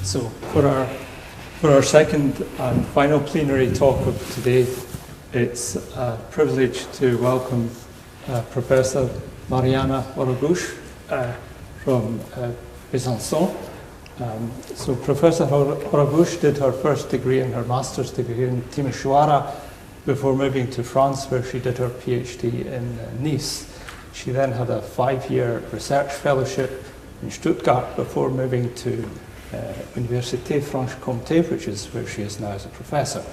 So for our second and final plenary talk of today, it's a privilege to welcome Professor Mariana Haragus from Besançon. So Professor Haragus did her first degree and her master's degree in Timisoara before moving to France, where she did her PhD in Nice. She then had a 5-year research fellowship in Stuttgart before moving to Université Franche-Comté, which is where she is now as a professor.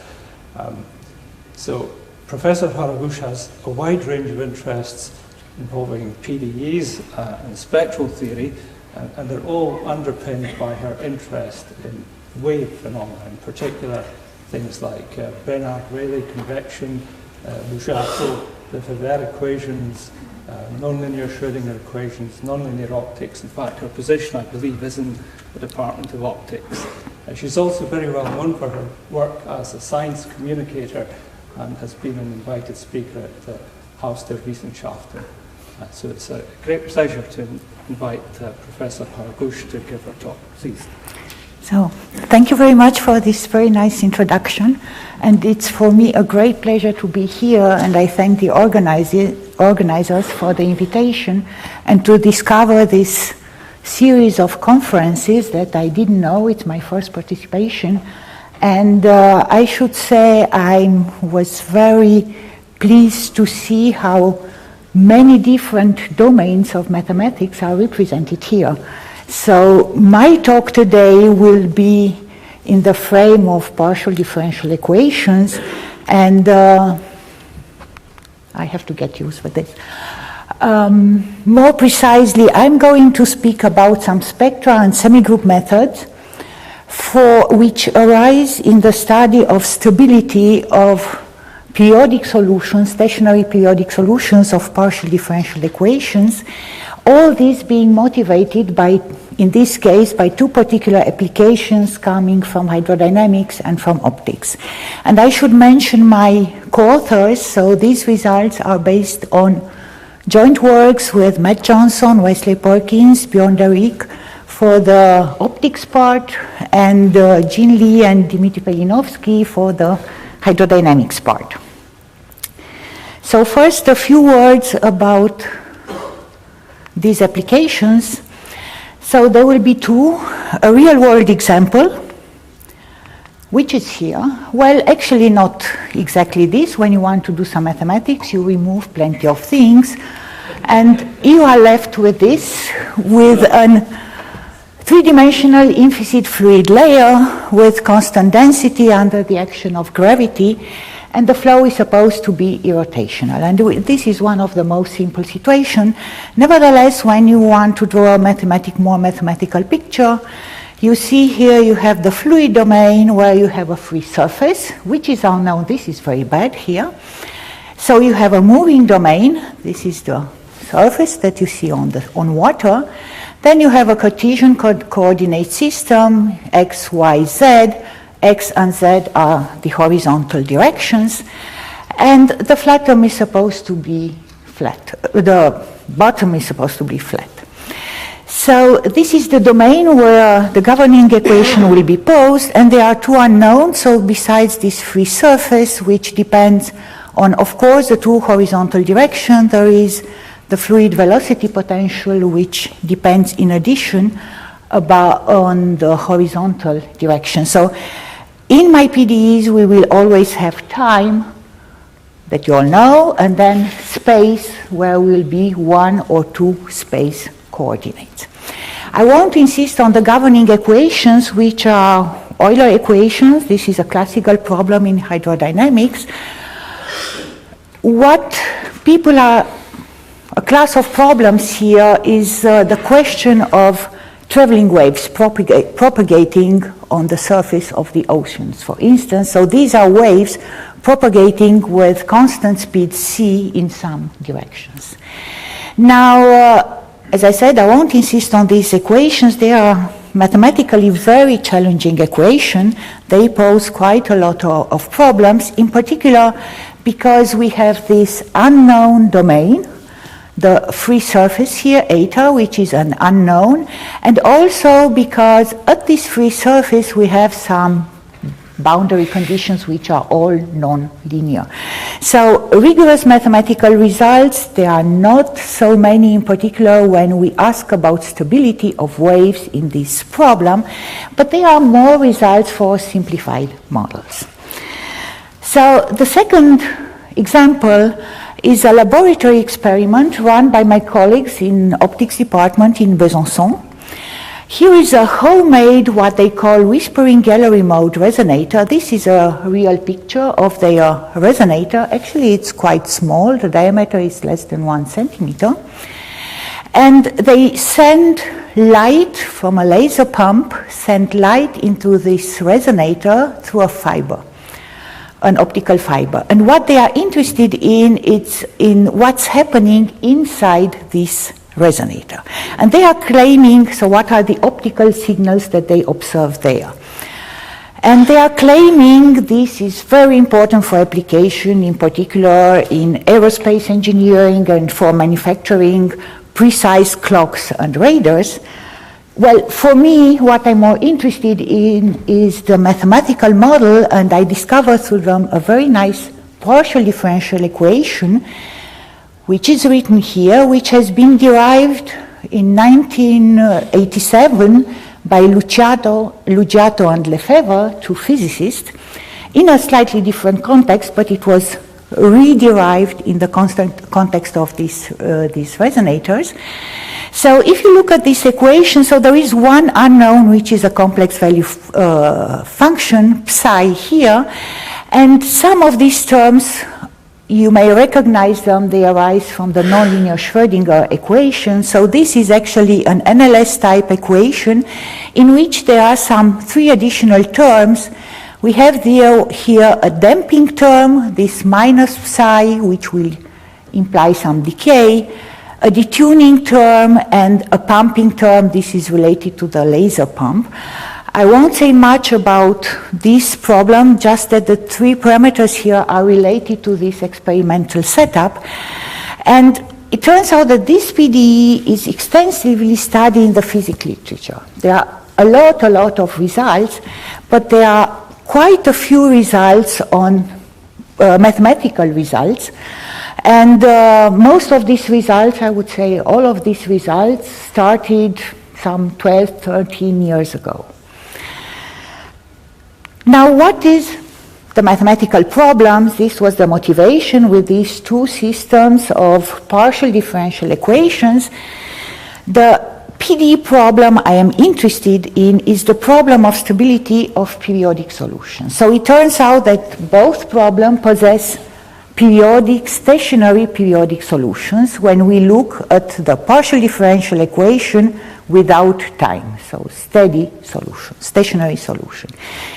So Professor Haragus has a wide range of interests involving PDEs and spectral theory, and they're all underpinned by her interest in wave phenomena, in particular things like Bernard-Rayleigh convection, Lujato, the Favre equations, nonlinear Schrödinger equations, nonlinear optics. In fact, her position, I believe, is in the Department of Optics. She's also very well known for her work as a science communicator and has been an invited speaker at the Haus der Wissenschaften. So it's a great pleasure to invite Professor Haragus to give her talk. Please. So, thank you very much for this very nice introduction, and it's for me a great pleasure to be here, and I thank the organizers for the invitation and to discover this series of conferences that I didn't know. It's my first participation, and I should say I was very pleased to see how many different domains of mathematics are represented here. So my talk today will be in the frame of partial differential equations, and I have to get used with this. More precisely, I'm going to speak about some spectral and semigroup methods for which arise in the study of stability of periodic solutions, stationary periodic solutions of partial differential equations. All this being motivated by, in this case, by two particular applications coming from hydrodynamics and from optics. And I should mention my co-authors, so these results are based on joint works with Matt Johnson, Wesley Perkins, Bjorn Derrick for the optics part, and Jean Lee and Dimitri Pelinovsky for the hydrodynamics part. So first, a few words about these applications. So there will be two. A real-world example, which is here. Well, actually not exactly this. When you want to do some mathematics, you remove plenty of things. And you are left with this, with a three-dimensional inviscid fluid layer with constant density under the action of gravity. And the flow is supposed to be irrotational. And this is one of the most simple situations. Nevertheless, when you want to draw a more mathematical picture, you see here you have the fluid domain where you have a free surface, which is unknown. This is very bad here. So you have a moving domain. This is the surface that you see on water. Then you have a Cartesian coordinate system, x, y, z. X and Z are the horizontal directions, and the bottom is supposed to be flat. So this is the domain where the governing equation will be posed, and there are two unknowns. So besides this free surface, which depends on, of course, the two horizontal directions, there is the fluid velocity potential, which depends in addition on the horizontal direction. So in my PDEs, we will always have time that you all know, and then space where will be one or two space coordinates. I won't insist on the governing equations, which are Euler equations. This is a classical problem in hydrodynamics. A class of problems here is the question of traveling waves propagating on the surface of the oceans, for instance. So these are waves propagating with constant speed c in some directions. Now, as I said, I won't insist on these equations. They are mathematically very challenging equations. They pose quite a lot of problems, in particular because we have this unknown domain. the free surface here, eta, which is an unknown, and also because at this free surface we have some boundary conditions which are all non-linear. So rigorous mathematical results, there are not so many in particular when we ask about stability of waves in this problem, but there are more results for simplified models. So the second example is a laboratory experiment run by my colleagues in optics department in Besançon. Here is a homemade, what they call whispering gallery mode resonator. This is a real picture of their resonator. Actually, it's quite small. The diameter is less than 1 centimeter. And they send light from a laser pump, send light into this resonator through a fiber, an optical fiber. And what they are interested in is in what's happening inside this resonator. And they are claiming, so what are the optical signals that they observe there? And they are claiming this is very important for application, in particular in aerospace engineering and for manufacturing precise clocks and radars. Well, for me, what I'm more interested in is the mathematical model, and I discovered through them a very nice partial differential equation which is written here, which has been derived in 1987 by Lugiato and Lefebvre, two physicists, in a slightly different context, but it was re-derived in the context of these resonators. So if you look at this equation, so there is one unknown, which is a complex value function, psi here, and some of these terms, you may recognize them, they arise from the nonlinear Schrödinger equation. So this is actually an NLS type equation in which there are some 3 additional terms. We have here a damping term, this minus psi, which will imply some decay, a detuning term, and a pumping term. This is related to the laser pump. I won't say much about this problem, just that the 3 parameters here are related to this experimental setup. And it turns out that this PDE is extensively studied in the physics literature. There are a lot of results, but there are quite a few results on mathematical results. And most of these results, I would say all of these results, started some 12, 13 years ago. Now, what is the mathematical problems? This was the motivation with these 2 systems of partial differential equations. The PDE problem I am interested in is the problem of stability of periodic solutions. So it turns out that both problems possess periodic, stationary periodic solutions when we look at the partial differential equation without time, so steady solution, stationary solution.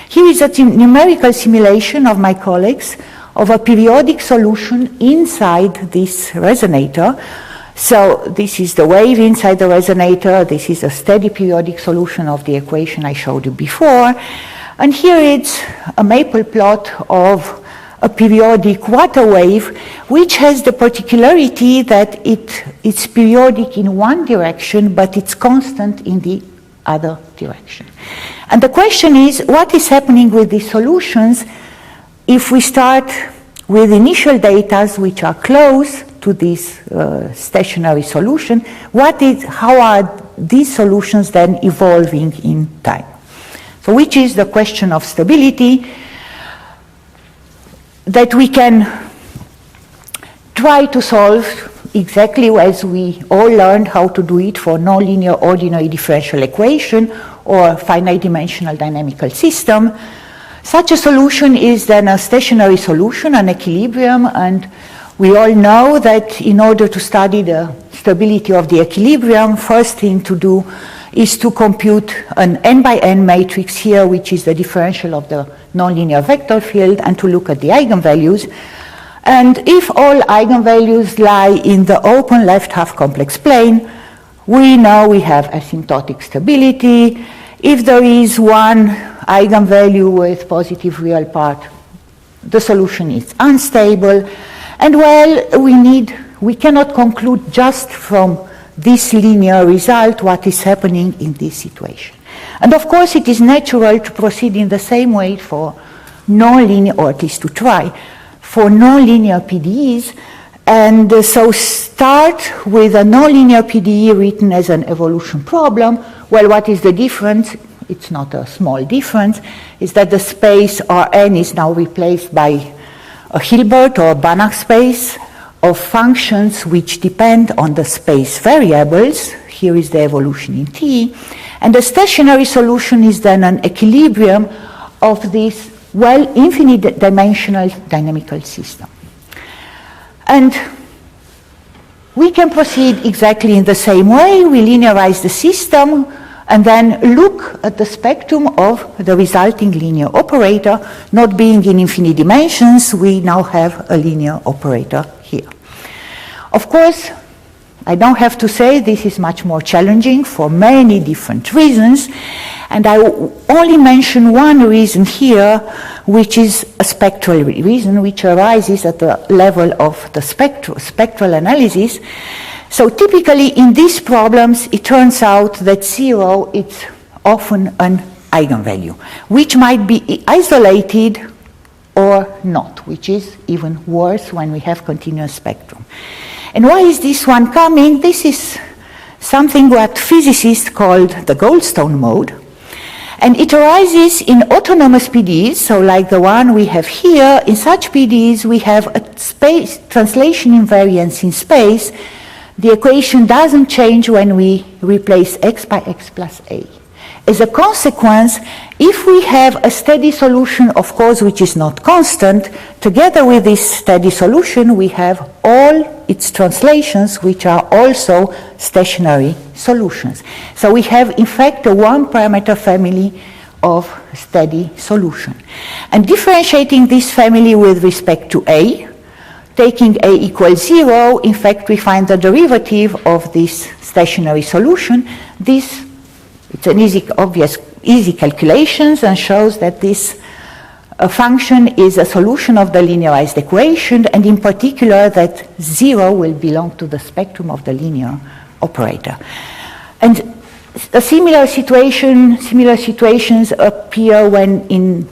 Here is a numerical simulation of my colleagues of a periodic solution inside this resonator. So this is the wave inside the resonator, this is a steady periodic solution of the equation I showed you before, and here it's a maple plot of a periodic water wave, which has the particularity that it's periodic in one direction, but it's constant in the other direction. And the question is, what is happening with these solutions if we start with initial data which are close to this stationary solution? How are these solutions then evolving in time? So which is the question of stability that we can try to solve exactly as we all learned how to do it for nonlinear ordinary differential equation or finite dimensional dynamical system. Such a solution is then a stationary solution, an equilibrium, and we all know that in order to study the stability of the equilibrium, first thing to do is to compute an n by n matrix here, which is the differential of the nonlinear vector field, and to look at the eigenvalues. And if all eigenvalues lie in the open left half complex plane, we know we have asymptotic stability. If there is one eigenvalue with positive real part, the solution is unstable. And well, we need we cannot conclude just from this linear result what is happening in this situation. And of course, it is natural to proceed in the same way for nonlinear, or at least to try, for nonlinear PDEs. And so start with a nonlinear PDE written as an evolution problem. Well, what is the difference? It's not a small difference. Is that the space Rn is now replaced by a Hilbert or Banach space of functions which depend on the space variables. Here is the evolution in T. And the stationary solution is then an equilibrium of this, well, infinite dimensional dynamical system. And we can proceed exactly in the same way. We linearize the system and then look at the spectrum of the resulting linear operator. Not being in infinite dimensions, we now have a linear operator here. Of course, I don't have to say this is much more challenging for many different reasons, and I only mention one reason here, which is a spectral reason, which arises at the level of the spectral analysis. So typically in these problems, it turns out that 0 is often an eigenvalue, which might be isolated or not, which is even worse when we have continuous spectrum. And why is this one coming? This is something what physicists called the Goldstone mode. And it arises in autonomous PDEs, so like the one we have here. In such PDEs, we have a space translation invariance in space. The equation doesn't change when we replace x by x plus a. As a consequence, if we have a steady solution, of course, which is not constant, together with this steady solution, we have all its translations, which are also stationary solutions. So we have, in fact, a one-parameter family of steady solution. And differentiating this family with respect to A, taking A equals 0, in fact, we find the derivative of this stationary solution. It's an easy calculations and shows that this function is a solution of the linearized equation, and in particular that 0 will belong to the spectrum of the linear operator. And a similar situations appear when in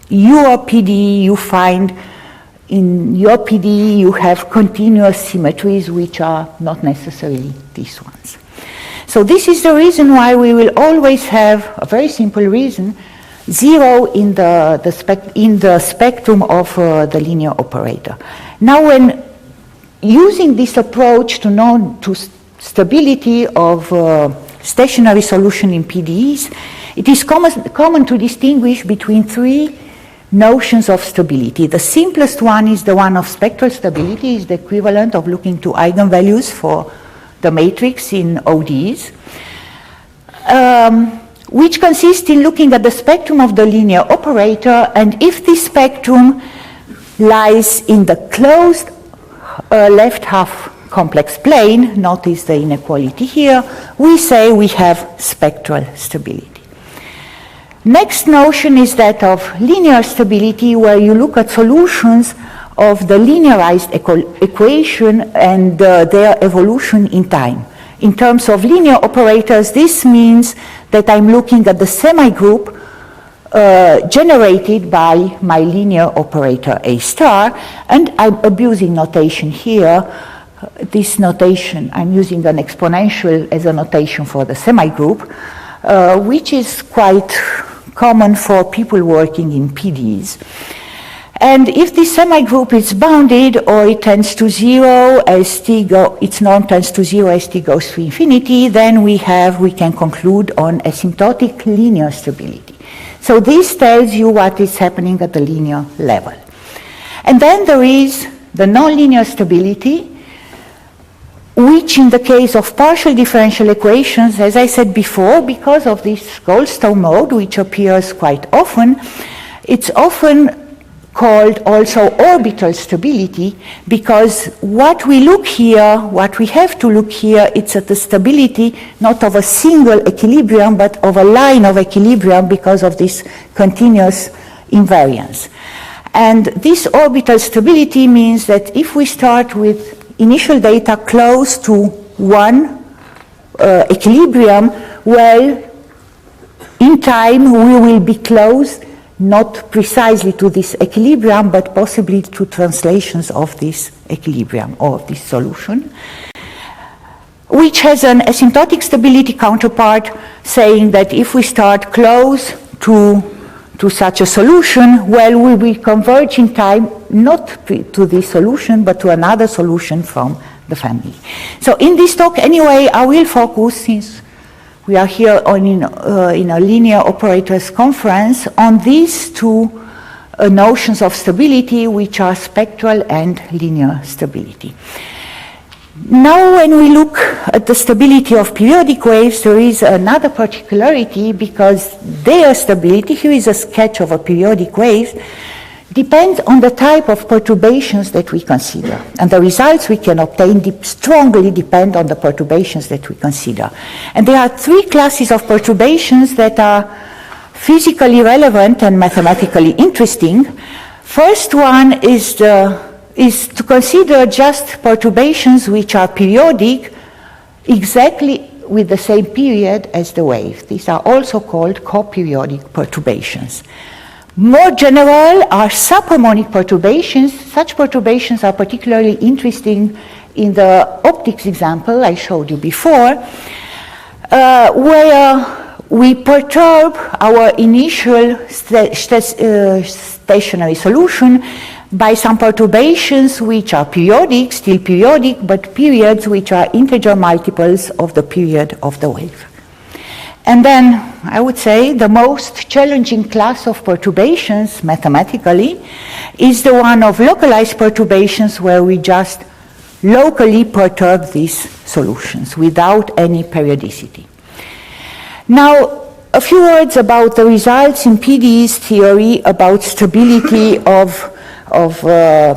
your PDE you find in your PDE you have continuous symmetries which are not necessarily these ones. So this is the reason why we will always have a very simple reason, 0 in the spectrum of the linear operator. Now, when using this approach to stability of stationary solution in PDEs, it is common to distinguish between three notions of stability. The simplest one is the one of spectral stability, is the equivalent of looking to eigenvalues for the matrix in ODEs, which consists in looking at the spectrum of the linear operator, and if this spectrum lies in the closed left half complex plane, notice the inequality here, we say we have spectral stability. Next notion is that of linear stability, where you look at solutions of the linearized equation and their evolution in time. In terms of linear operators, this means that I'm looking at the semigroup generated by my linear operator A star, and I'm abusing notation here. This notation, I'm using an exponential as a notation for the semigroup, which is quite common for people working in PDEs. And if this semigroup is bounded, or it tends to 0 as its norm tends to 0 as t goes to infinity, then we can conclude on asymptotic linear stability. So this tells you what is happening at the linear level. And then there is the nonlinear stability, which in the case of partial differential equations, as I said before, because of this Goldstone mode, which appears quite often, it's often called also orbital stability, because what we have to look here, it's at the stability not of a single equilibrium, but of a line of equilibrium because of this continuous invariance. And this orbital stability means that if we start with initial data close to one equilibrium, well, in time we will be close not precisely to this equilibrium, but possibly to translations of this equilibrium or this solution, which has an asymptotic stability counterpart, saying that if we start close to such a solution, well, we will converge in time not to this solution, but to another solution from the family. So in this talk, anyway, I will focus, since we are here in a linear operators conference, on these two notions of stability, which are spectral and linear stability. Now, when we look at the stability of periodic waves, there is another particularity, because their stability, here is a sketch of a periodic wave, depends on the type of perturbations that we consider. And the results we can obtain strongly depend on the perturbations that we consider. And there are three classes of perturbations that are physically relevant and mathematically interesting. First one is to consider just perturbations which are periodic exactly with the same period as the wave. These are also called coperiodic perturbations. More general are subharmonic perturbations. Such perturbations are particularly interesting in the optics example I showed you before, where we perturb our initial stationary solution by some perturbations which are periodic, still periodic, but periods which are integer multiples of the period of the wave. And then I would say the most challenging class of perturbations mathematically is the one of localized perturbations, where we just locally perturb these solutions without any periodicity. Now, a few words about the results in PDE's theory about stability of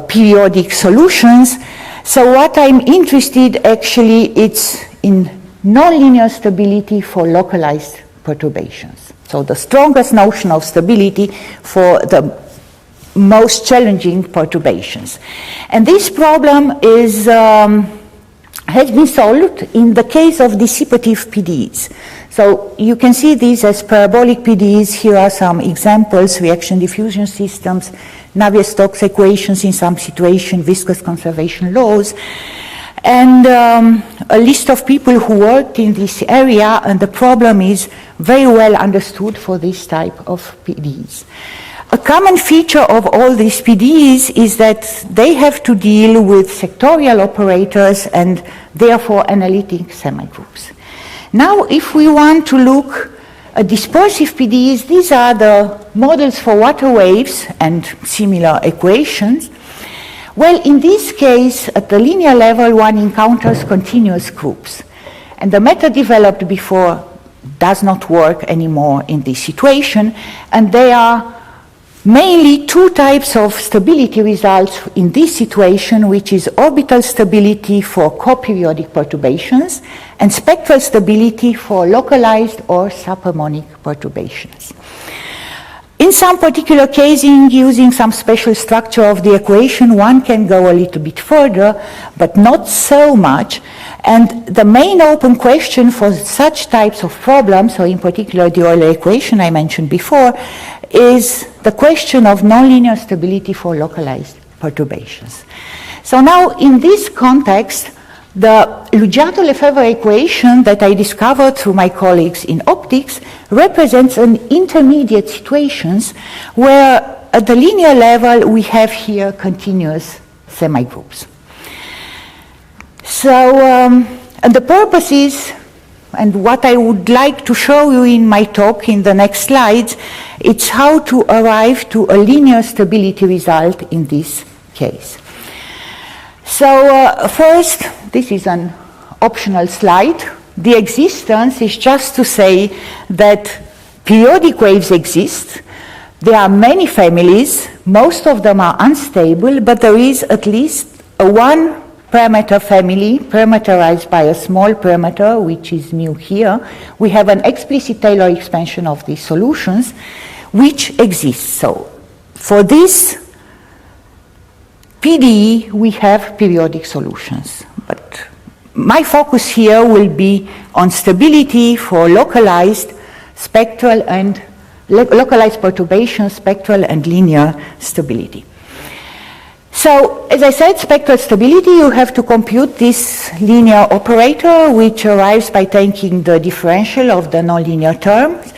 periodic solutions. So what I'm interested actually, it's in nonlinear stability for localized perturbations. So the strongest notion of stability for the most challenging perturbations. And this problem is, has been solved in the case of dissipative PDEs. So you can see these as parabolic PDEs. Here are some examples: reaction diffusion systems, Navier-Stokes equations in some situation, viscous conservation laws, and a list of people who worked in this area, and the problem is very well understood for this type of PDEs. A common feature of all these PDEs is that they have to deal with sectorial operators and therefore analytic semigroups. Now, if we want to look at dispersive PDEs, these are the models for water waves and similar equations. Well, in this case, at the linear level, one encounters continuous groups. And the method developed before does not work anymore in this situation, and there are mainly two types of stability results in this situation, which is orbital stability for coperiodic perturbations and spectral stability for localized or subharmonic perturbations. In some particular casing, using some special structure of the equation, one can go a little bit further, but not so much. And the main open question for such types of problems, so in particular the Euler equation I mentioned before, is the question of nonlinear stability for localized perturbations. So now, in this context, the Luggiato-Lefebvre equation that I discovered through my colleagues in optics represents an intermediate situations where at the linear level we have here continuous semigroups. So, and the purpose is, and what I would like to show you in my talk in the next slides, it's how to arrive to a linear stability result in this case. So first, this is an optional slide. The existence is just to say that periodic waves exist. There are many families. Most of them are unstable, but there is at least a one parameter family parameterized by a small parameter, which is mu here. We have an explicit Taylor expansion of these solutions, which exists. So for this PDE, we have periodic solutions. But my focus here will be on stability for localized spectral and localized perturbations, spectral and linear stability. So, as I said, spectral stability, you have to compute this linear operator, which arrives by taking the differential of the nonlinear terms.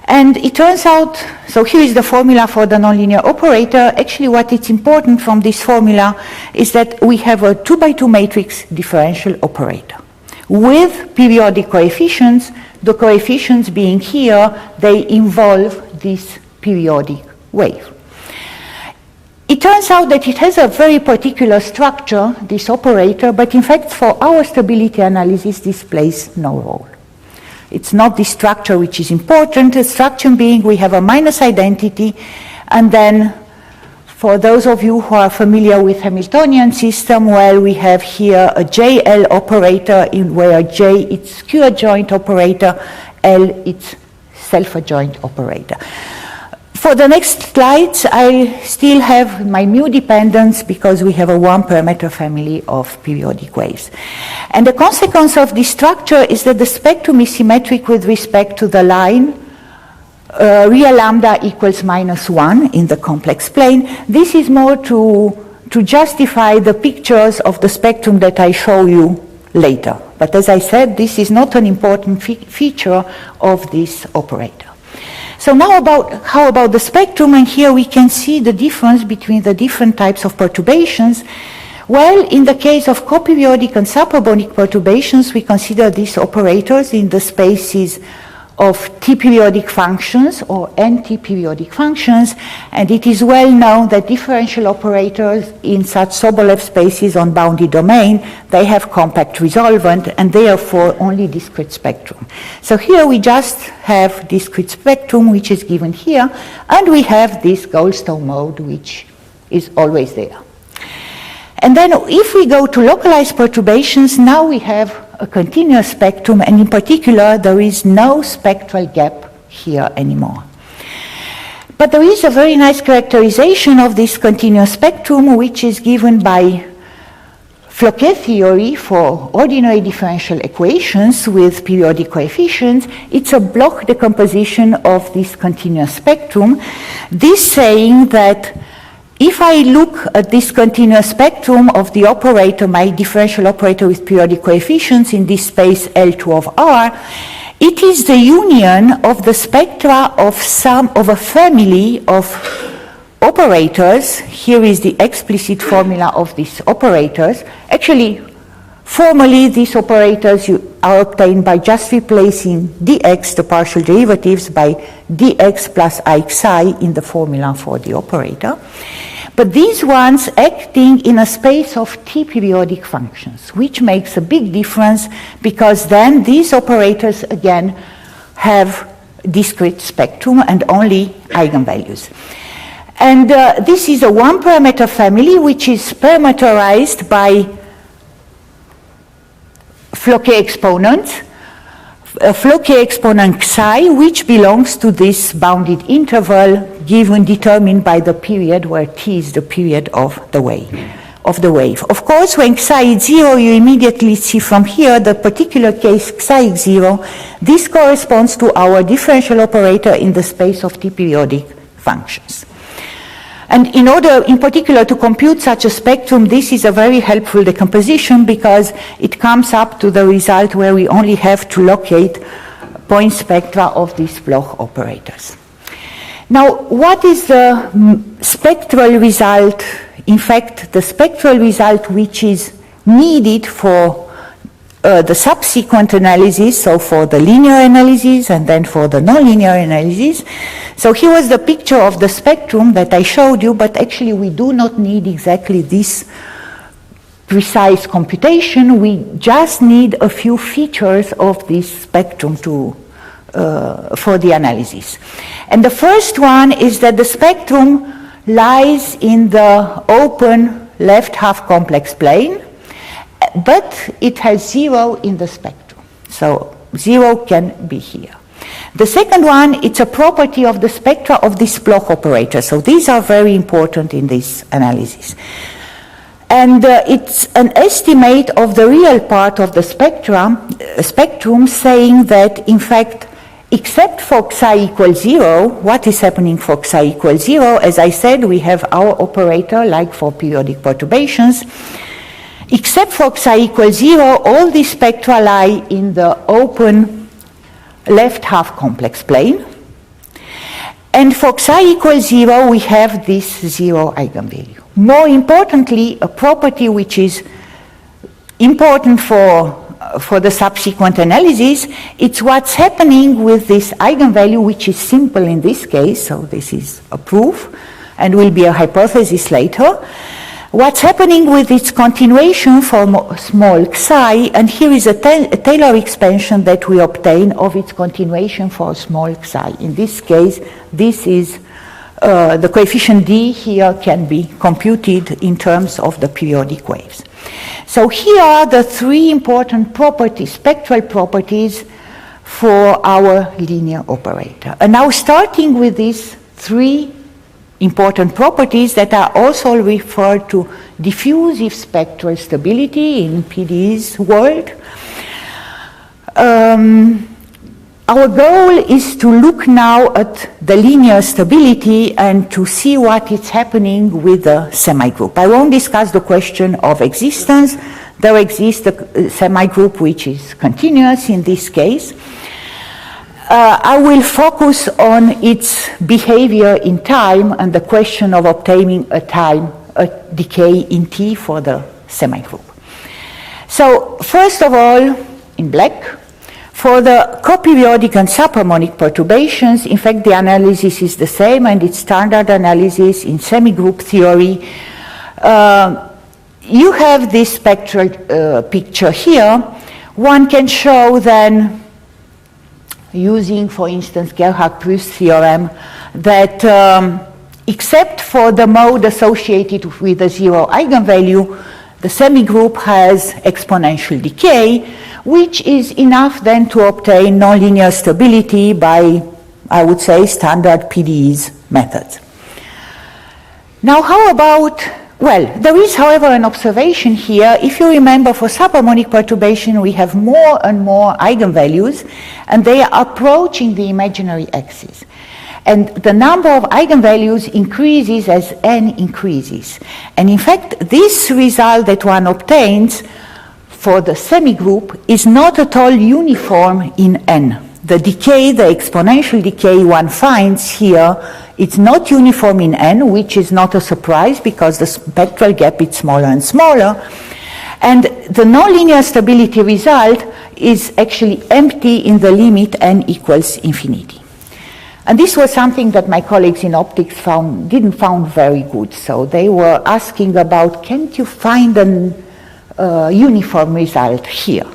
And it turns out, so here is the formula for the nonlinear operator. Actually, what is important from this formula is that we have a 2x2 matrix differential operator with periodic coefficients. The coefficients being here, they involve this periodic wave. It turns out that it has a very particular structure, this operator, but in fact for our stability analysis this plays no role. It's not the structure which is important. The structure being we have a minus identity, and then for those of you who are familiar with Hamiltonian system, well, we have here a JL operator in where J is skew-adjoint operator, L it's self-adjoint operator. For the next slides, I still have my mu dependence because we have a one-parameter family of periodic waves. And the consequence of this structure is that the spectrum is symmetric with respect to the line real lambda equals -1 in the complex plane. This is more to justify the pictures of the spectrum that I show you later. But as I said, this is not an important feature of this operator. So now how about the spectrum, and here we can see the difference between the different types of perturbations. Well, in the case of coperiodic and subharmonic perturbations, we consider these operators in the spaces of T-periodic functions or N-T-periodic functions, and it is well known that differential operators in such Sobolev spaces on bounded domain, they have compact resolvent and therefore only discrete spectrum. So here we just have discrete spectrum, which is given here, and we have this Goldstone mode, which is always there. And then if we go to localized perturbations, now we have a continuous spectrum, and in particular there is no spectral gap here anymore. But there is a very nice characterization of this continuous spectrum, which is given by Floquet theory for ordinary differential equations with periodic coefficients. It's a Bloch decomposition of this continuous spectrum. This saying that if I look at this continuous spectrum of the operator, my differential operator with periodic coefficients in this space L2 of R, it is the union of the spectra of a family of operators. Here is the explicit formula of these operators. Actually, formally, these operators are obtained by just replacing dx, the partial derivatives, by dx plus ixi in the formula for the operator. But these ones acting in a space of T-periodic functions, which makes a big difference because then these operators again have discrete spectrum and only eigenvalues. And this is a one-parameter family which is parameterized by Floquet exponents, Floquet exponent xi, which belongs to this bounded interval determined by the period where t is the period of the wave. Of course, when xi is 0, you immediately see from here the particular case xi is 0. This corresponds to our differential operator in the space of T-periodic functions. And in order, in particular, to compute such a spectrum, this is a very helpful decomposition because it comes up to the result where we only have to locate point spectra of these Bloch operators. Now, what is the spectral result? In fact, the spectral result which is needed for the subsequent analysis, so for the linear analysis and then for the nonlinear analysis. So here was the picture of the spectrum that I showed you, but actually we do not need exactly this precise computation. We just need a few features of this spectrum for the analysis. And the first one is that the spectrum lies in the open left half complex plane, but it has 0 in the spectrum. So 0 can be here. The second one, it's a property of the spectra of this Bloch operator. So these are very important in this analysis. And it's an estimate of the real part of the spectrum saying that, in fact, except for psi equals 0, what is happening for psi equals 0? As I said, we have our operator, like for periodic perturbations. Except for psi equals 0, all these spectra lie in the open left half complex plane. And for psi equals 0, we have this 0 eigenvalue. More importantly, a property which is important for the subsequent analysis, it's what's happening with this eigenvalue, which is simple in this case, so this is a proof, and will be a hypothesis later. What's happening with its continuation for small psi, and here is a Taylor expansion that we obtain of its continuation for small psi. In this case, this is the coefficient d here can be computed in terms of the periodic waves. So here are the three important properties, spectral properties for our linear operator. And now starting with these three important properties that are also referred to diffusive spectral stability in PDE's world. Our goal is to look now at the linear stability and to see what is happening with the semigroup. I won't discuss the question of existence. There exists a semigroup which is continuous in this case. I will focus on its behavior in time and the question of obtaining a decay in T for the semigroup. So first of all, in black, for the coperiodic and subharmonic perturbations, in fact the analysis is the same and it's standard analysis in semigroup theory. You have this spectral picture here. One can show then, using, for instance, Gerhard-Prüf's theorem, that except for the mode associated with a 0 eigenvalue, the semigroup has exponential decay, which is enough then to obtain nonlinear stability by, I would say, standard PDE's methods. Now, how about, well, there is, however, an observation here. If you remember, for subharmonic perturbation, we have more and more eigenvalues, and they are approaching the imaginary axis. And the number of eigenvalues increases as n increases. And in fact, this result that one obtains for the semigroup is not at all uniform in n. The decay, the exponential decay one finds here, it's not uniform in n, which is not a surprise because the spectral gap is smaller and smaller. And the nonlinear stability result is actually empty in the limit n equals infinity. And this was something that my colleagues in optics didn't find very good. So they were asking about, can't you find a uniform result here?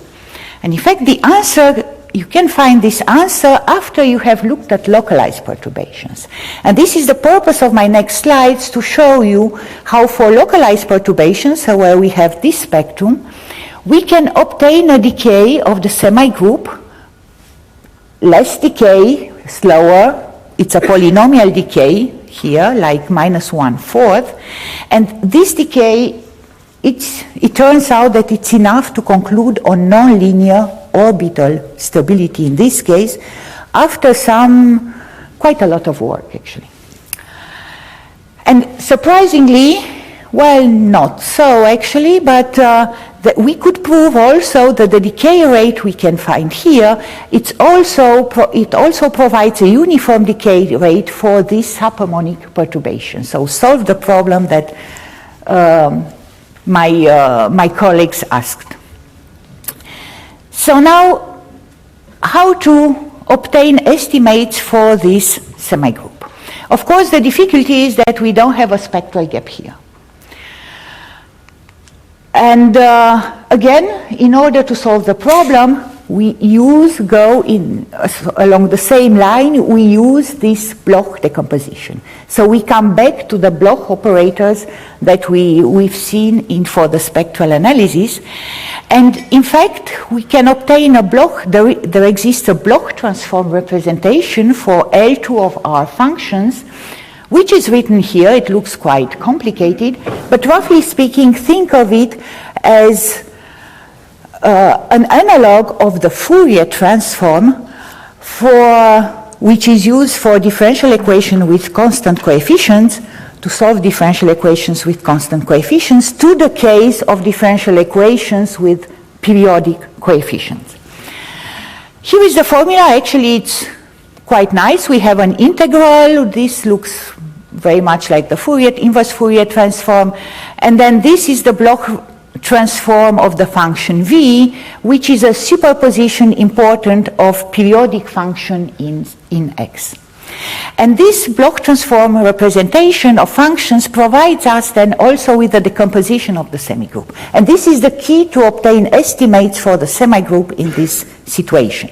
And in fact, the answer, you can find this answer after you have looked at localized perturbations. And this is the purpose of my next slides, to show you how for localized perturbations, so where we have this spectrum, we can obtain a decay of the semigroup, less decay, slower. It's a polynomial decay here, like -1/4. And this decay, it turns out that it's enough to conclude on nonlinear orbital stability in this case, after quite a lot of work actually. And surprisingly, well, not so actually, but that we could prove also that the decay rate we can find here, it also provides a uniform decay rate for this subharmonic perturbation. So solve the problem that my colleagues asked. So now, how to obtain estimates for this semigroup? Of course, the difficulty is that we don't have a spectral gap here. And again, in order to solve the problem, we along the same line, we use this Bloch decomposition. So we come back to the Bloch operators that we've seen for the spectral analysis. And in fact, we can obtain a Bloch, there exists a Bloch transform representation for L2 of our functions, which is written here. It looks quite complicated, but roughly speaking, think of it as an analog of the Fourier transform which is used for differential equation with constant coefficients, to solve differential equations with constant coefficients, to the case of differential equations with periodic coefficients. Here is the formula. Actually, it's quite nice. We have an integral. This looks very much like the inverse Fourier transform. And then this is the Bloch transform of the function v, which is a superposition important of periodic function in X. And this Bloch transform representation of functions provides us then also with the decomposition of the semigroup. And this is the key to obtain estimates for the semigroup in this situation.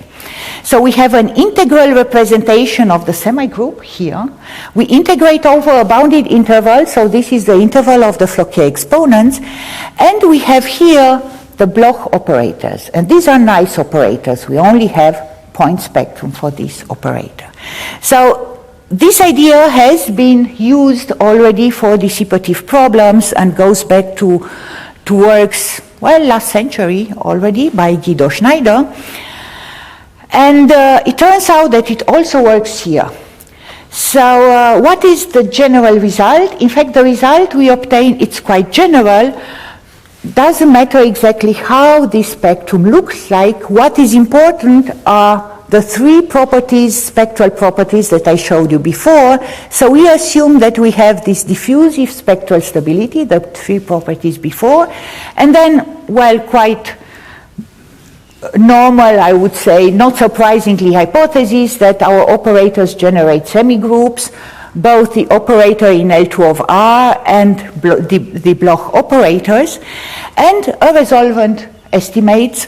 So we have an integral representation of the semigroup here. We integrate over a bounded interval, so this is the interval of the Floquet exponents, and we have here the Bloch operators. And these are nice operators. We only have point spectrum for this operator. So this idea has been used already for dissipative problems and goes back to works, well, last century already by Guido Schneider. And it turns out that it also works here. So what is the general result? In fact, the result we obtain, it's quite general. Doesn't matter exactly how this spectrum looks like. What is important are the three properties, spectral properties that I showed you before. So we assume that we have this diffusive spectral stability, the three properties before, and then, well, quite normal, I would say, not surprisingly, hypotheses that our operators generate semigroups, both the operator in L2 of R and the Bloch operators, and a resolvent estimates,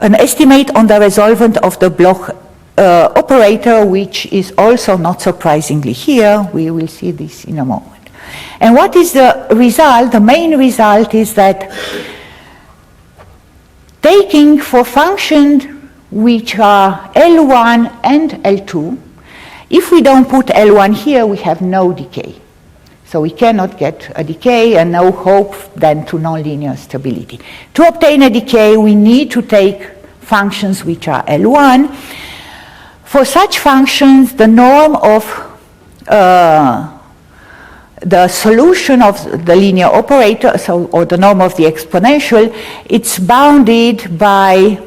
an estimate on the resolvent of the Bloch operator, which is also not surprisingly here. We will see this in a moment. And what is the result? The main result is that taking for functions which are L1 and L2, if we don't put L1 here, we have no decay. So we cannot get a decay and no hope then to nonlinear stability. To obtain a decay, we need to take functions which are L1. For such functions, the norm of the solution of the linear operator, or the norm of the exponential, it's bounded by,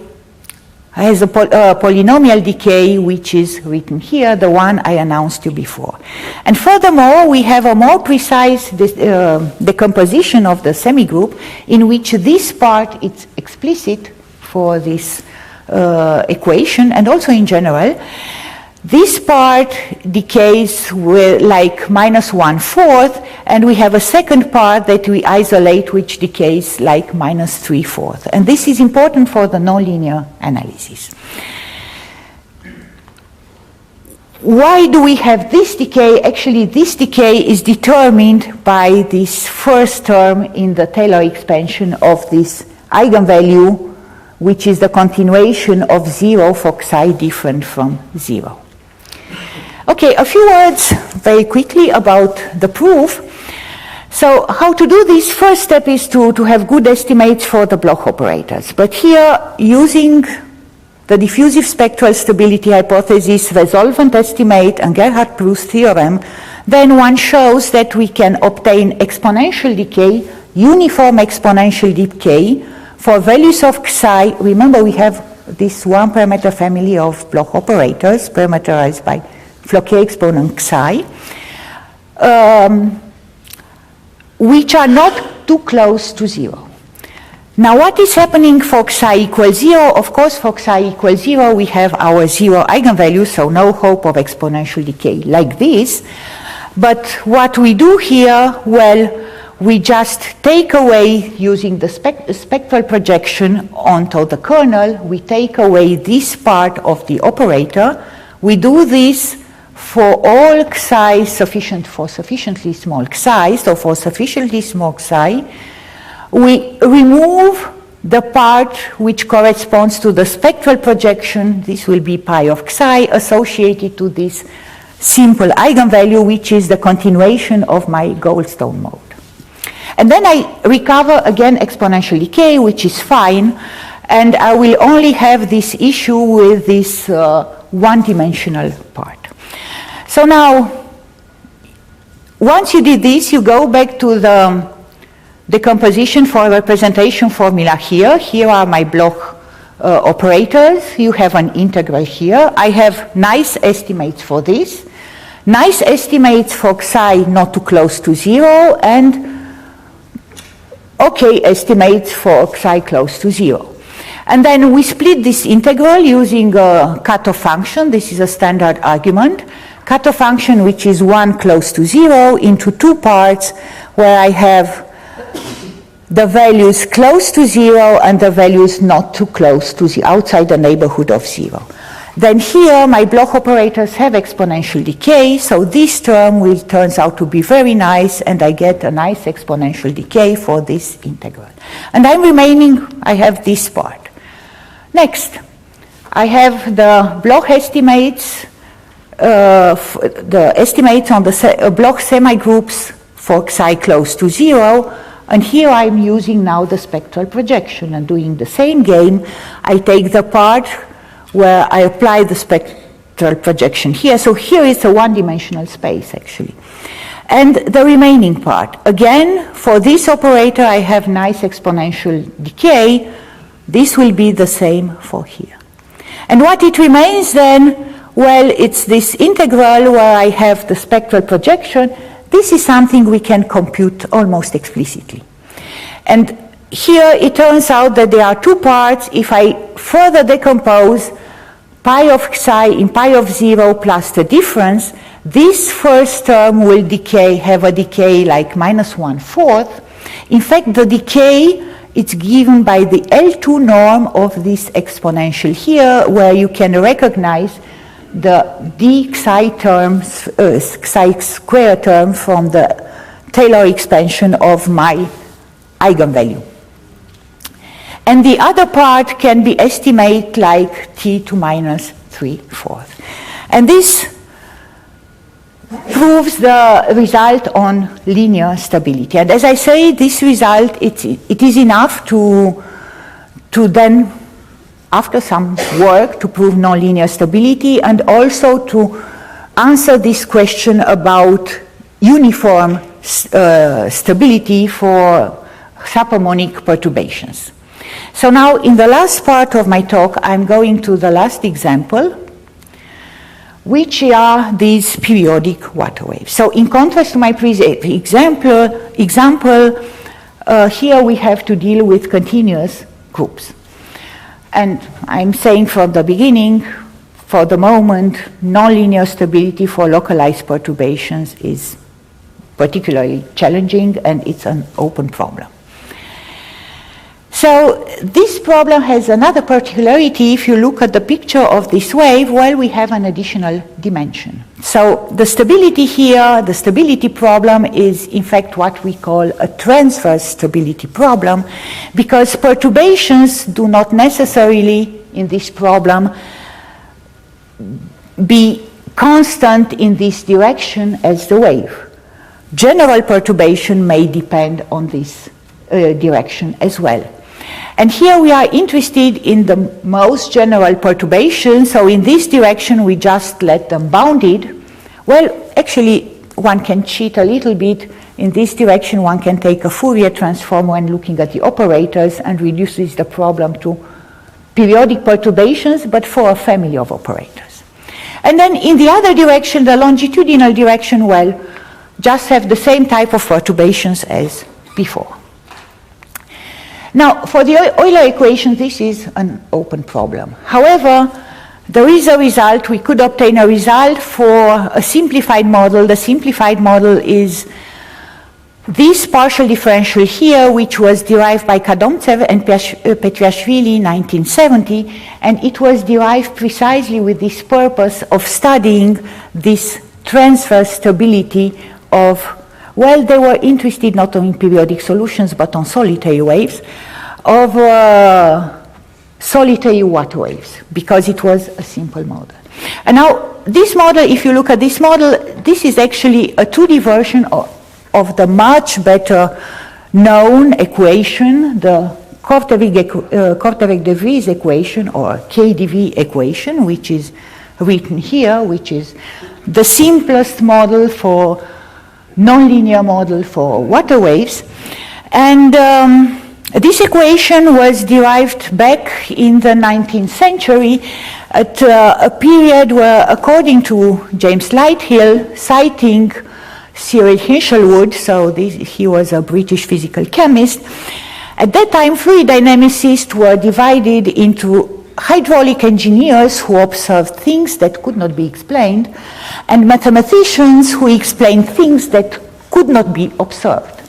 has a polynomial decay, which is written here, the one I announced you before. And furthermore, we have a more precise decomposition of the semigroup, in which this part is explicit for this equation, and also in general. This part decays with like -1/4, and we have a second part that we isolate, which decays like -3/4. And this is important for the nonlinear analysis. Why do we have this decay? Actually, this decay is determined by this first term in the Taylor expansion of this eigenvalue, which is the continuation of 0 for psi different from 0. Okay, a few words very quickly about the proof. So how to do this? First step is to have good estimates for the Bloch operators. But here, using the diffusive spectral stability hypothesis, resolvent estimate, and Gerhardt-Pruss theorem, then one shows that we can obtain exponential decay, uniform exponential decay, for values of psi. Remember, we have this one parameter family of Bloch operators parameterized by Floquet exponent psi, which are not too close to 0. Now, what is happening for psi equals 0? Of course, for psi equals 0, we have our 0 eigenvalue, so no hope of exponential decay like this. But what we do here, well, we just take away, using the spectral projection onto the kernel, we take away this part of the operator. We do this for all psi sufficient for sufficiently small psi, so for sufficiently small psi, we remove the part which corresponds to the spectral projection. This will be pi of psi associated to this simple eigenvalue, which is the continuation of my Goldstone mode. And then I recover again exponential decay, which is fine, and I will only have this issue with this one-dimensional part. So now, once you did this, you go back to the decomposition for representation formula here. Here are my block operators. You have an integral here. I have nice estimates for this, nice estimates for psi not too close to 0, and okay estimates for psi close to 0. And then we split this integral using a cutoff function. This is a standard argument. Cutoff function, which is 1 close to 0, into two parts where I have the values close to 0 and the values not too close to the outside the neighborhood of 0. Then here my block operators have exponential decay, so this term will turns out to be very nice, and I get a nice exponential decay for this integral. And I have this part. Next, I have the block estimates, the estimates on the block semigroups for psi close to 0, and here I'm using now the spectral projection and doing the same game. I take the part where I apply the spectral projection here. So here is a one-dimensional space, actually. And the remaining part. Again, for this operator, I have nice exponential decay. This will be the same for here. And what it remains then, well, it's this integral where I have the spectral projection. This is something we can compute almost explicitly. And here it turns out that there are two parts. If I further decompose pi of psi in pi of 0 plus the difference, this first term will decay, have a decay like minus 1/4. In fact, the decay, it's given by the L2 norm of this exponential here, where you can recognize the d psi terms, psi square term from the Taylor expansion of my eigenvalue. And the other part can be estimated like t to minus 3/4. And this proves the result on linear stability. And as I say, this result, it is enough to then, after some work, to prove nonlinear stability and also to answer this question about uniform stability for subharmonic perturbations. So now in the last part of my talk, I'm going to the last example, which are these periodic water waves. So in contrast to my previous example, here we have to deal with continuous groups. And I'm saying from the beginning, for the moment, nonlinear stability for localized perturbations is particularly challenging, and it's an open problem. So this problem has another particularity. If you look at the picture of this wave, well, we have an additional dimension. So the stability here, the stability problem, is in fact what we call a transverse stability problem, because perturbations do not necessarily in this problem be constant in this direction as the wave. General perturbation may depend on this direction as well. And here we are interested in the most general perturbation. So in this direction, we just let them bounded. Well, actually, one can cheat a little bit. In this direction, one can take a Fourier transform when looking at the operators and reduces the problem to periodic perturbations, but for a family of operators. And then in the other direction, the longitudinal direction, well, just have the same type of perturbations as before. Now, for the Euler equation, this is an open problem. However, there is a result. We could obtain a result for a simplified model. The simplified model is this partial differential here, which was derived by Kadomtsev and Petriashvili in 1970, and it was derived precisely with this purpose of studying this transverse stability of, well, they were interested not only in periodic solutions but on solitary waves, of solitary water waves, because it was a simple model. And now, this model, if you look at this model, this is actually a 2D version of the much better known equation, the Korteweg-de Vries equation, or KdV equation, which is written here, which is the simplest model for nonlinear model for water waves. And this equation was derived back in the 19th century at a period where, according to James Lighthill, citing Cyril Hinshelwood, so he was a British physical chemist, at that time fluid dynamicists were divided into hydraulic engineers who observed things that could not be explained, and mathematicians who explained things that could not be observed.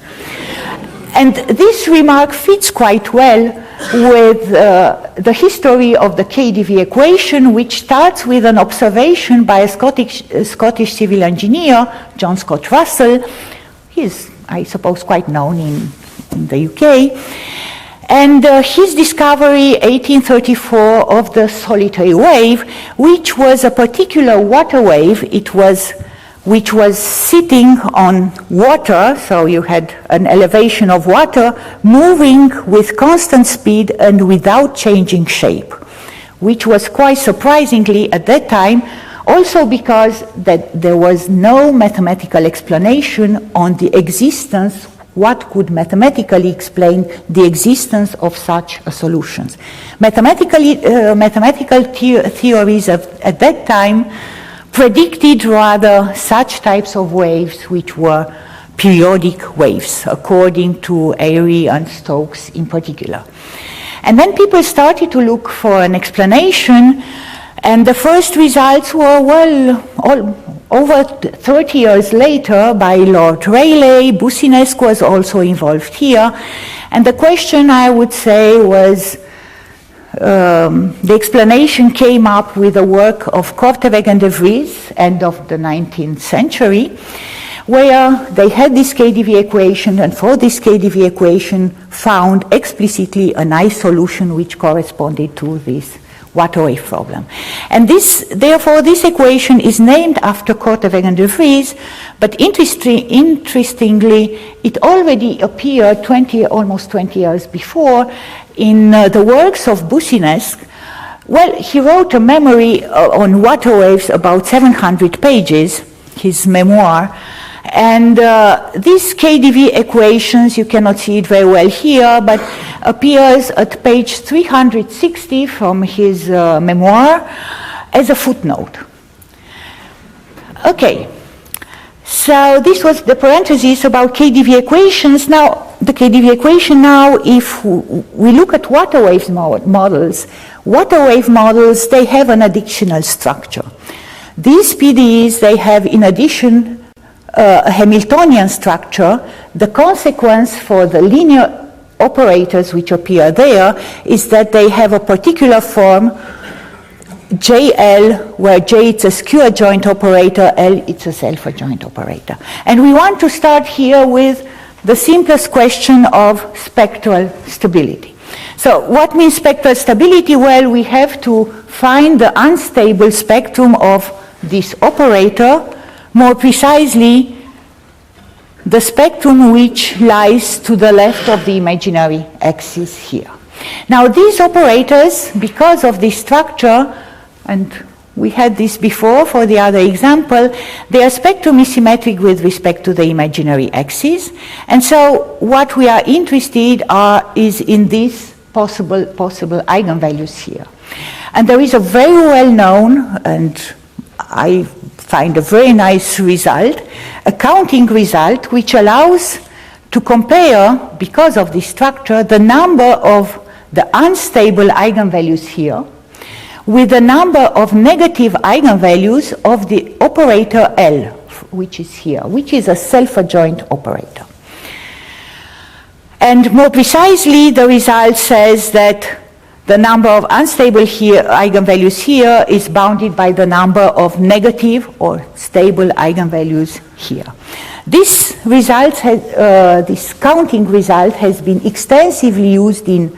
And this remark fits quite well with the history of the KdV equation, which starts with an observation by a Scottish civil engineer, John Scott Russell. He's, I suppose, quite known in the UK. And his discovery, 1834, of the solitary wave, which was a particular water wave, which was sitting on water, so you had an elevation of water moving with constant speed and without changing shape, which was quite surprisingly at that time, also because that there was no mathematical explanation on the existence, what could mathematically explain the existence of such solutions. Mathematical theories at that time predicted rather such types of waves which were periodic waves, according to Airy and Stokes in particular. And then people started to look for an explanation, and the first results were, well, over 30 years later by Lord Rayleigh. Boussinesq was also involved here. And the question, I would say, was the explanation came up with the work of Korteweg and de Vries, end of the 19th century, where they had this KdV equation, and for this KdV equation found explicitly a nice solution which corresponded to this water wave problem. And therefore, this equation is named after Korteweg and de Vries, but interestingly, it already appeared almost 20 years before in the works of Boussinesq. Well, he wrote a memory on water waves, about 700 pages, his memoir, and these KdV equations, you cannot see it very well here, but appears at page 360 from his memoir as a footnote. Okay, so this was the parenthesis about KdV equations. Now, the KdV equation now, if we look at water wave models, they have an additional structure. These PDEs, they have in addition a Hamiltonian structure. The consequence for the linear operators which appear there is that they have a particular form, JL, where J is a skew-adjoint operator, L it's a self-adjoint operator. And we want to start here with the simplest question of spectral stability. So what means spectral stability? Well, we have to find the unstable spectrum of this operator, more precisely the spectrum which lies to the left of the imaginary axis here. Now these operators, because of this structure, and we had this before for the other example, their spectrum is symmetric with respect to the imaginary axis, and so what we are interested is in these possible eigenvalues here. And there is a very well known, and I find a very nice result, a counting result, which allows to compare, because of this structure, the number of the unstable eigenvalues here with the number of negative eigenvalues of the operator L, which is here, which is a self-adjoint operator. And more precisely, the result says that the number of unstable eigenvalues here is bounded by the number of negative or stable eigenvalues here. This result, this counting result, has been extensively used in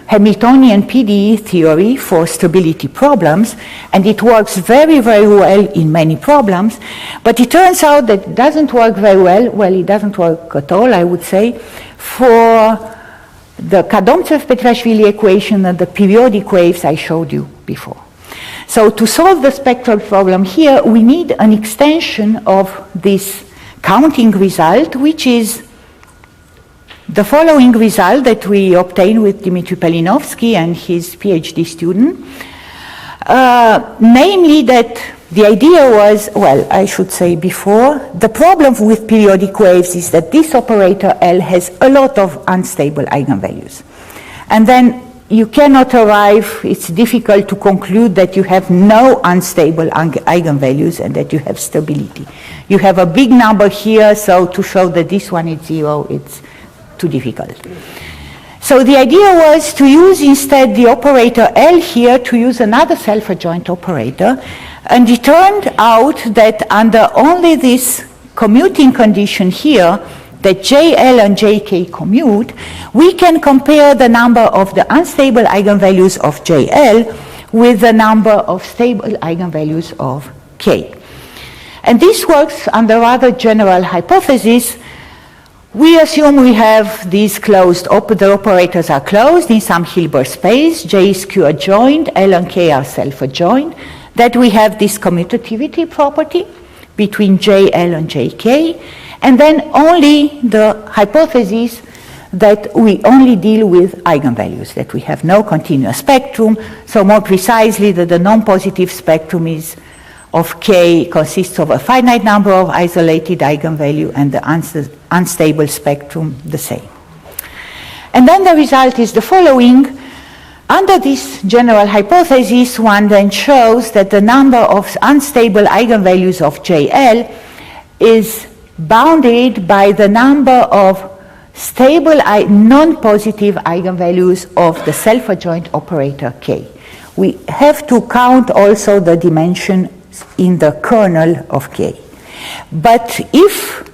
Hamiltonian PDE theory for stability problems, and it works very, very well in many problems, but it turns out that it doesn't work very well, it doesn't work at all, I would say, for the Kadomtsev-Petrashvili equation and the periodic waves I showed you before. So to solve the spectral problem here, we need an extension of this counting result, which is the following result that we obtained with Dmitry Pelinovsky and his PhD student, namely that the idea was, well, I should say before, the problem with periodic waves is that this operator L has a lot of unstable eigenvalues. And then you cannot arrive, it's difficult to conclude that you have no unstable eigenvalues and that you have stability. You have a big number here, so to show that this one is 0, it's too difficult. So the idea was to use instead the operator L here, to use another self-adjoint operator, and it turned out that under only this commuting condition here, that JL and JK commute, we can compare the number of the unstable eigenvalues of JL with the number of stable eigenvalues of K. And this works under rather general hypothesis. We assume we have these closed, the operators are closed in some Hilbert space, J is Q adjoined, L and K are self-adjoined, that we have this commutativity property between JL and JK, and then only the hypothesis that we only deal with eigenvalues, that we have no continuous spectrum, so more precisely that the non-positive spectrum is of K consists of a finite number of isolated eigenvalue and the unstable spectrum the same. And then the result is the following. Under this general hypothesis, one then shows that the number of unstable eigenvalues of JL is bounded by the number of stable non-positive eigenvalues of the self-adjoint operator K. We have to count also the dimension in the kernel of K. But if,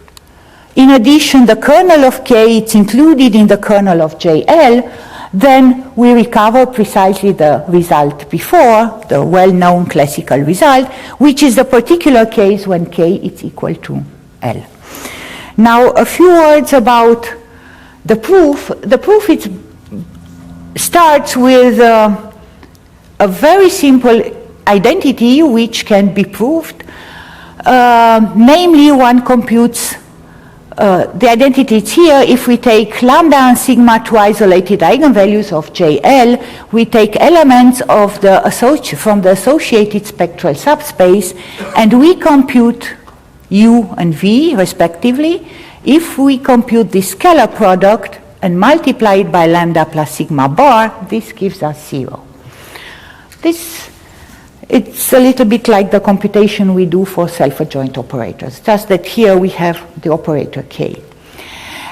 in addition, the kernel of K is included in the kernel of JL, then we recover precisely the result before, the well-known classical result, which is the particular case when K is equal to L. Now, a few words about the proof. The proof starts with a very simple identity which can be proved. Namely, one computes the identity is here. If we take lambda and sigma, two isolated eigenvalues of JL, we take elements of from the associated spectral subspace, and we compute U and V respectively. If we compute this scalar product and multiply it by lambda plus sigma bar, this gives us 0. It's a little bit like the computation we do for self-adjoint operators, just that here we have the operator K.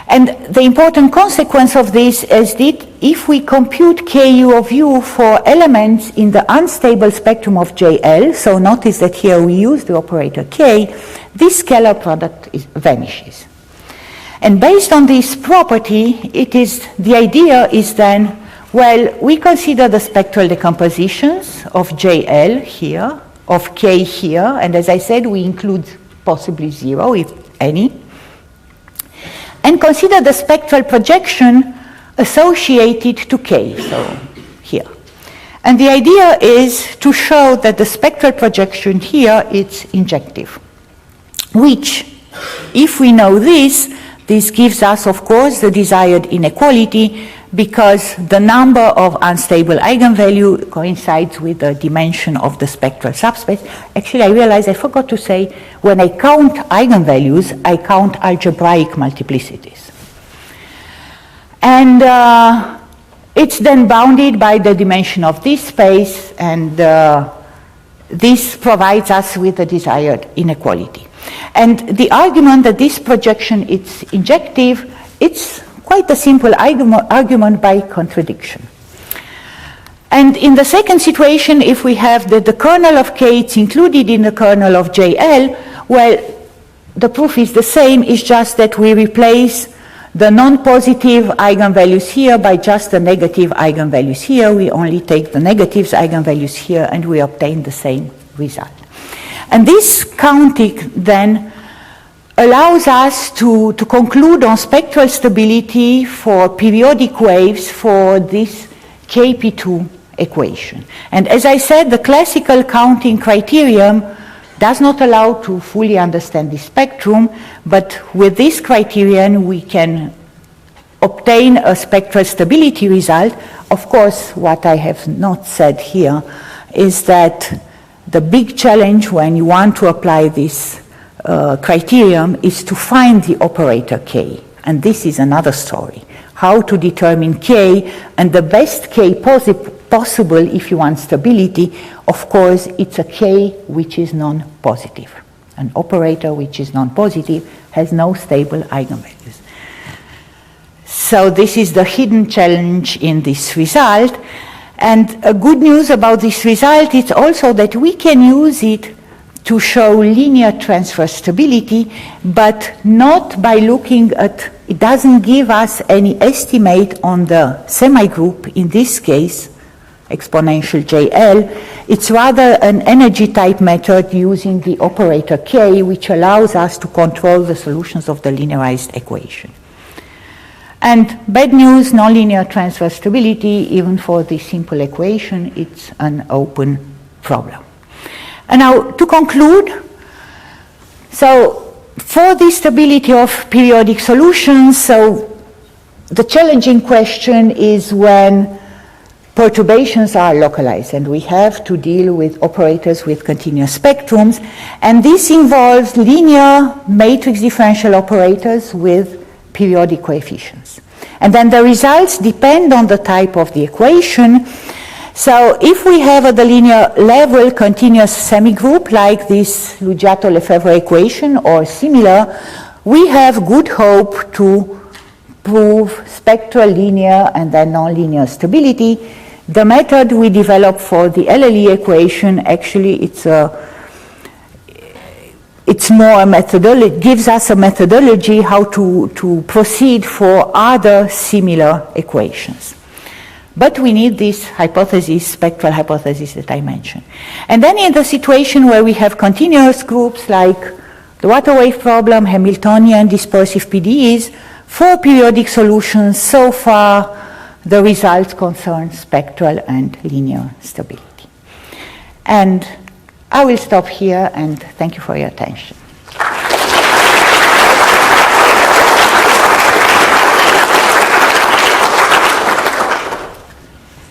And the important consequence of this is that if we compute Ku of U for elements in the unstable spectrum of JL, so notice that here we use the operator K, this scalar product vanishes. And based on this property, the idea is then, well, we consider the spectral decompositions of JL here, of K here, and as I said, we include possibly 0, if any, and consider the spectral projection associated to K, so here. And the idea is to show that the spectral projection here is injective, which, if we know this gives us, of course, the desired inequality, because the number of unstable eigenvalue coincides with the dimension of the spectral subspace. Actually, I realized I forgot to say, when I count eigenvalues, I count algebraic multiplicities. And it's then bounded by the dimension of this space, and this provides us with the desired inequality. And the argument that this projection is injective, it's quite a simple argument by contradiction. And in the second situation, if we have that the kernel of K is included in the kernel of JL, well, the proof is the same, it's just that we replace the non-positive eigenvalues here by just the negative eigenvalues here. We only take the negative eigenvalues here and we obtain the same result. And this counting then allows us to conclude on spectral stability for periodic waves for this KP2 equation. And as I said, the classical counting criterion does not allow to fully understand the spectrum, but with this criterion we can obtain a spectral stability result. Of course, what I have not said here is that the big challenge when you want to apply this criterion is to find the operator K. And this is another story. How to determine K, and the best K possible if you want stability, of course, it's a K which is non-positive. An operator which is non-positive has no stable eigenvalues. So this is the hidden challenge in this result. And a good news about this result is also that we can use it to show linear transfer stability, but not by looking at, it doesn't give us any estimate on the semigroup, in this case, exponential JL. It's rather an energy type method using the operator K, which allows us to control the solutions of the linearized equation. And bad news, nonlinear transfer stability, even for this simple equation, it's an open problem. And now to conclude, so for the stability of periodic solutions, so the challenging question is when perturbations are localized, and we have to deal with operators with continuous spectrums, and this involves linear matrix differential operators with periodic coefficients. And then the results depend on the type of the equation. So if we have at the linear level continuous semigroup like this Luggiato-Lefebvre equation or similar, we have good hope to prove spectral linear and then nonlinear stability. The method we developed for the LLE equation, actually it's more a methodology, it gives us a methodology how to proceed for other similar equations. But we need this hypothesis, spectral hypothesis that I mentioned. And then in the situation where we have continuous groups like the water wave problem, Hamiltonian, dispersive PDEs, for periodic solutions, so far the results concern spectral and linear stability. And I will stop here and thank you for your attention.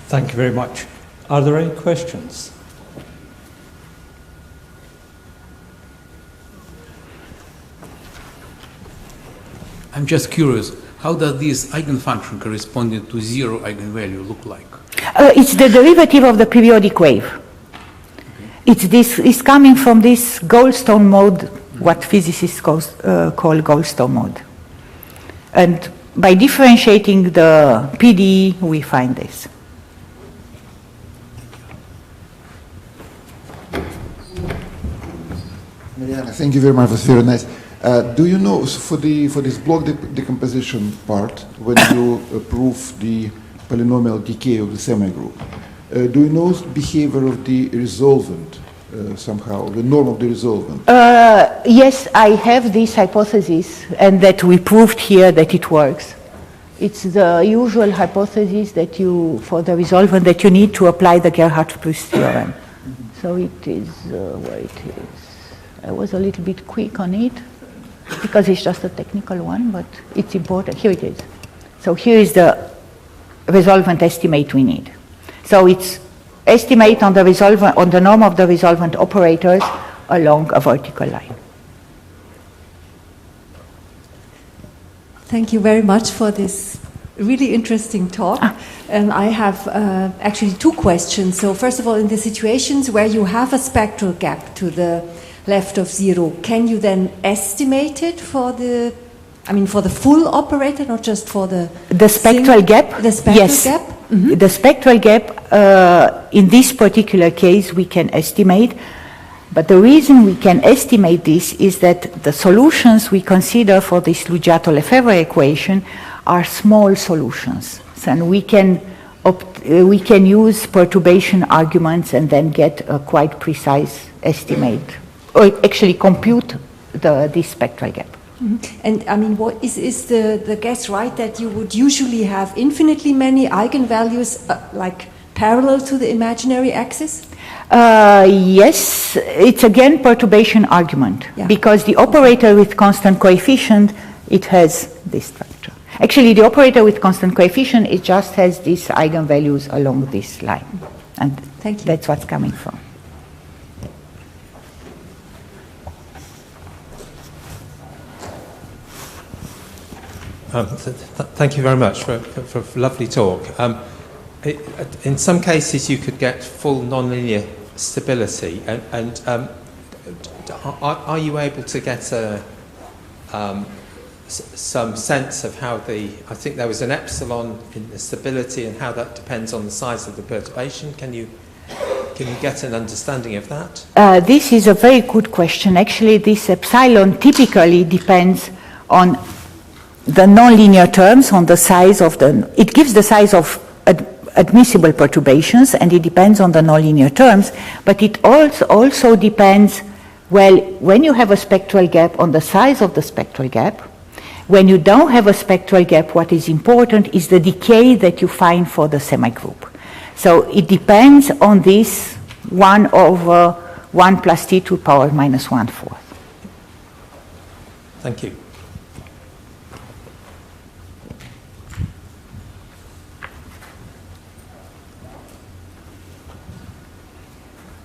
Thank you very much. Are there any questions? I'm just curious, how does this eigenfunction corresponding to zero eigenvalue look like? It's the derivative of the periodic wave. Okay. It's coming from this Goldstone mode, what physicists call Goldstone mode. And by differentiating the PDE, we find this. Mariana, thank you very much. It was very nice. Do you know, for this block decomposition part, when you prove the polynomial decay of the semigroup, do you know the behavior of the resolvent somehow, the norm of the resolvent? Yes, I have this hypothesis, and that we proved here that it works. It's the usual hypothesis that for the resolvent that you need to apply the Gerhardt-Prüss theorem. So it is where it is. I was a little bit quick on it because it's just a technical one, but it's important. Here it is. So here is the resolvent estimate we need. So it's estimate on the resolvent, on the norm of the resolvent operators along a vertical line. Thank you very much for this really interesting talk. And I have actually two questions. So first of all, in the situations where you have a spectral gap to the left of zero, can you then estimate it for the, for the full operator, not just for the spectral gap? The spectral yes. gap? The spectral gap, in this particular case, we can estimate. But the reason we can estimate this is that the solutions we consider for this Luggiato-Lefebvre equation are small solutions. And we can use perturbation arguments and then get a quite precise estimate, or actually compute this spectral gap. Mm-hmm. And I mean, what is the guess right that you would usually have infinitely many eigenvalues like parallel to the imaginary axis? Yes, it's again perturbation argument, because the operator with constant coefficient, it has this structure. Actually, the operator with constant coefficient, it just has these eigenvalues along this line, and that's what's coming from. Thank you very much for a lovely talk. In some cases, you could get full nonlinear stability, and are you able to get some sense of how I think there was an epsilon in the stability and how that depends on the size of the perturbation? Can you get an understanding of that? This is a very good question. Actually, this epsilon typically depends on the nonlinear terms, on the size of it gives the size of admissible perturbations, and it depends on the nonlinear terms, but it also depends, well, when you have a spectral gap, on the size of the spectral gap. When you don't have a spectral gap, what is important is the decay that you find for the semigroup. So it depends on this 1 over 1 plus t to the power minus 1/4. Thank you.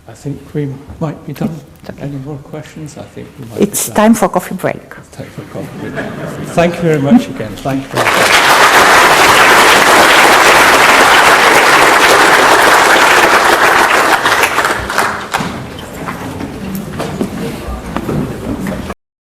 I think we might be done. Any more questions? I think we might It's time for coffee break. It's time for coffee break. Thank you very much again. Thank you very much.